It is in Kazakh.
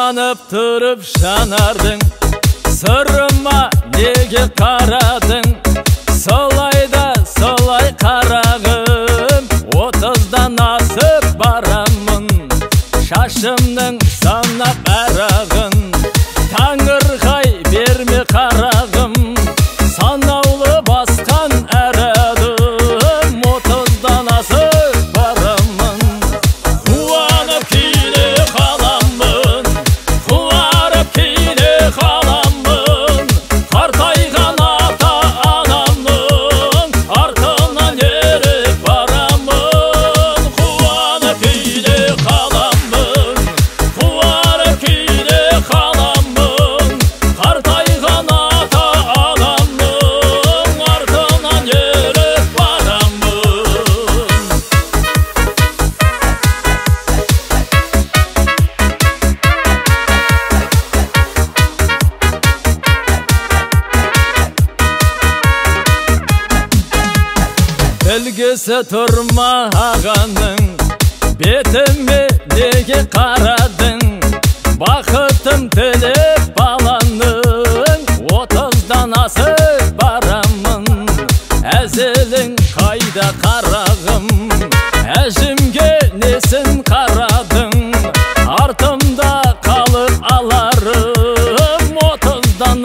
Қуанып тұрып жанардың, сырыма неге қарадың? Солай да солай қарағым, 30-дан асып барамын, шашымның санап әрағын. Таңырқай берме қарағым, санаулы басқан әрадым, 30-дан асып барамын. Қуанып кейде қаламын, қуарып кейде қаламын, қартайған ата анамның артынан еріп барамын. Қуанып кейде қаламын, қуарып кейде қаламын, қартайған ата анамның артынан еріп барамын. Білгісі тұрма ағаның, бетіме неге қарадың? Бақытым тілеп баланың, 30-дан асып барамын. Әзелің қайда қарағым, әжімге несін қарадың? Артымда қалып аларым, 30-дан